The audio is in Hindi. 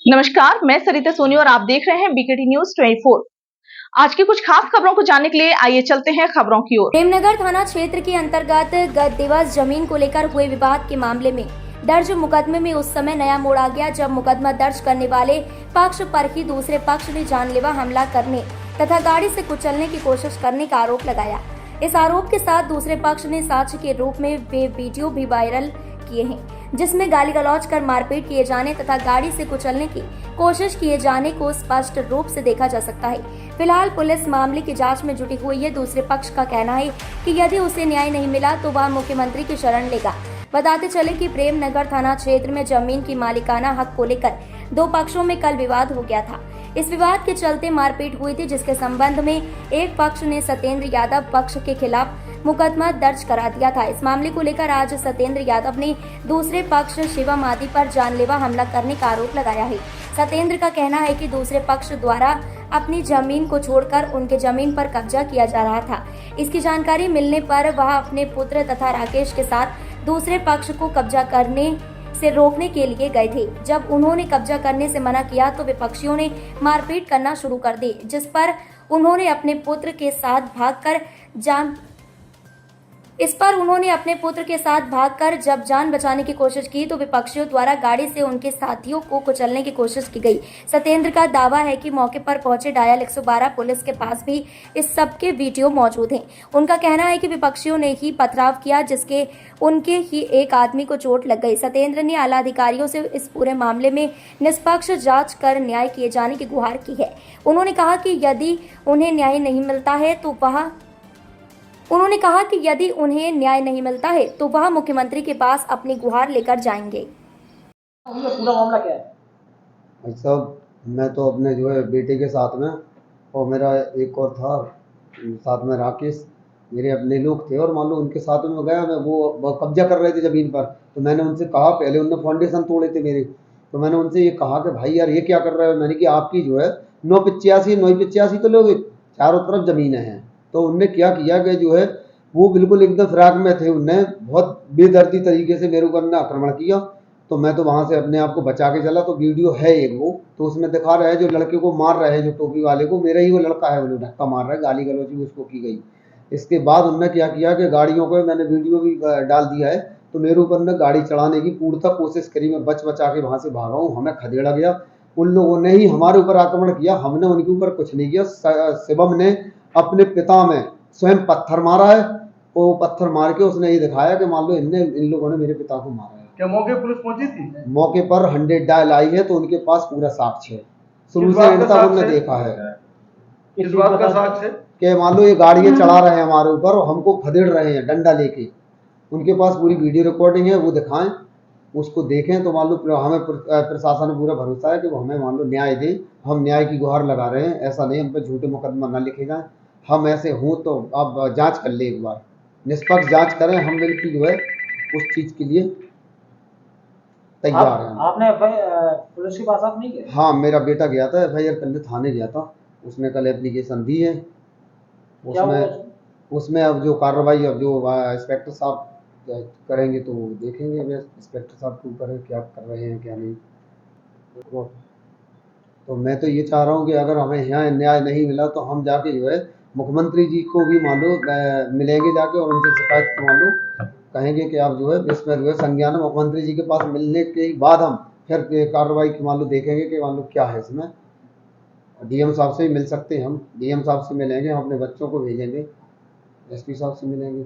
नमस्कार, मैं सरिता सोनी और आप देख रहे हैं बीकेटी न्यूज 24। आज की कुछ खास खबरों को जानने के लिए आइए चलते हैं खबरों की ओर। प्रेमनगर थाना क्षेत्र के अंतर्गत गत दिवस जमीन को लेकर हुए विवाद के मामले में दर्ज मुकदमे में उस समय नया मोड़ आ गया जब मुकदमा दर्ज करने वाले पक्ष पर ही दूसरे पक्ष ने जानलेवा हमला करने तथा गाड़ी से कुचलने की कोशिश करने का आरोप लगाया। इस आरोप के साथ दूसरे पक्ष ने साक्ष्य के रूप में वे वीडियो भी वायरल किए हैं जिसमें गाली गलौज कर मारपीट किए जाने तथा गाड़ी से कुचलने की कोशिश किए जाने को स्पष्ट रूप से देखा जा सकता है। फिलहाल पुलिस मामले की जांच में जुटी हुई है। दूसरे पक्ष का कहना है कि यदि उसे न्याय नहीं मिला तो वह मुख्यमंत्री की शरण लेगा। बताते चले कि प्रेमनगर थाना क्षेत्र में जमीन की मालिकाना हक को लेकर दो पक्षों में कल विवाद हो गया था। इस विवाद के चलते मारपीट हुई थी जिसके संबंध में एक पक्ष ने सत्येंद्र यादव पक्ष के खिलाफ मुकदमा दर्ज करा दिया था। इस मामले को लेकर आज सत्येंद्र यादव ने दूसरे पक्ष शिवम आदि पर जानलेवा हमला करने का आरोप लगाया है। सत्येंद्र का कहना है कि दूसरे पक्ष द्वारा अपनी जमीन को छोड़कर उनके जमीन पर कब्जा किया जा रहा था। इसकी जानकारी मिलने पर वह अपने पुत्र तथा राकेश के साथ दूसरे पक्ष को कब्जा करने से रोकने के लिए गए थे। जब उन्होंने कब्जा करने से मना किया तो विपक्षियों ने मारपीट करना शुरू कर दी, जिस पर उन्होंने अपने पुत्र के साथ भागकर जब जान बचाने की कोशिश की तो विपक्षियों द्वारा गाड़ी से उनके साथियों को कुचलने की कोशिश की गई। सत्येंद्र का दावा है कि मौके पर पहुंचे डायल 112 पुलिस के पास भी इस सब के वीडियो मौजूद हैं। उनका कहना है कि विपक्षियों ने ही पथराव किया जिसके उनके ही एक आदमी को चोट लग गई। सत्येंद्र ने आला अधिकारियों से इस पूरे मामले में निष्पक्ष जांच कर न्याय किए जाने की गुहार की है। उन्होंने कहा कि यदि उन्हें न्याय नहीं मिलता है तो वह मुख्यमंत्री के पास अपनी गुहार लेकर जाएंगे। पूरा मामला क्या है? भाई साहब, मैं तो अपने जो है बेटे के साथ में और मेरा एक और था साथ में राकेश, मेरे अपने लोग थे और मान लो उनके साथ में गया मैं, वो कब्जा कर रहे थे ज़मीन पर। तो मैंने उनसे कहा, पहले उन्होंने फाउंडेशन तोड़े थे मेरे, तो मैंने उनसे ये कहा कि भाई यार ये क्या कर रहे हो। मैंने कि आपकी जो है 985 तो लोग चारों तरफ ज़मीनें हैं। तो उनने क्या किया कि जो है वो बिल्कुल एकदम फिराक में थे, उनने बहुत बेदर्दी तरीके से मेरे ऊपर आक्रमण किया। तो मैं तो वहाँ से अपने आप को बचा के चला। तो वीडियो है एक वो, तो उसमें दिखा रहा है जो लड़के को मार रहे हैं, जो टोपी वाले को, मेरा ही वो लड़का है, वो धक्का मार रहा है, गाली गलौज भी उसको की गई। इसके बाद उनने क्या किया कि गाड़ियों को मैंने वीडियो भी डाल दिया है, तो मेरे ऊपर ने गाड़ी चढ़ाने की पूर्णतः कोशिश करी। मैं बचा के वहाँ से भागा हूँ, हमें खदेड़ा गया। उन लोगों ने ही हमारे ऊपर आक्रमण किया, हमने उनके ऊपर कुछ नहीं किया। शिवम ने अपने पिता में स्वयं पत्थर मारा है, वो पत्थर मार के उसने ये दिखाया कि मान लो इन लोगों ने मेरे पिता को मारा है। क्या मौके पुलिस पहुंची थी? मौके पर 100 डायल आई है, तो उनके पास पूरा साक्ष्य है, शुरू से एंड तक उन्होंने देखा है। इस बात का साक्ष्य है कि मान लो ये गाड़ियां चला रहे हैं हमारे ऊपर और हमको खदेड़ रहे हैं डंडा लेके, उनके पास पूरी वीडियो रिकॉर्डिंग है, वो दिखाएं, उसको देखें। तो मान लो हमें प्रशासन में पूरा भरोसा है कि वो हमें मान लो न्याय दें। हम न्याय की गुहार लगा रहे हैं, ऐसा नहीं हम पे झूठे मुकदमा ना लिखे जाए। हम ऐसे हों तो आप जांच कर ले, एक बार निष्पक्ष जांच करें। हम बिल्कुल जो है उस चीज़ के लिए तैयार हैं। आपने पुलिस के पास आप नहीं गए? हाँ, मेरा बेटा गया था, FIR करने थाने गया था, उसने कल एप्लीकेशन दी है। उसमें अब जो कार्रवाई अब जो इंस्पेक्टर साहब करेंगे तो देखेंगे। अब इंस्पेक्टर साहब के ऊपर है क्या कर रहे हैं क्या नहीं। तो मैं तो ये चाह रहा हूँ कि अगर हमें यहाँ न्याय नहीं मिला तो हम जाके जो है मुख्यमंत्री जी को भी मान लो मिलेंगे जाके और उनसे शिकायत मान लो कहेंगे कि आप जो है इसमें जो है संज्ञान मुख्यमंत्री जी के पास मिलने के बाद हम फिर कार्रवाई की मान लो देखेंगे कि मान लो क्या है इसमें। DM साहब से ही मिल सकते हैं हम, DM साहब से मिलेंगे, हम अपने बच्चों को भेजेंगे, SP साहब से मिलेंगे।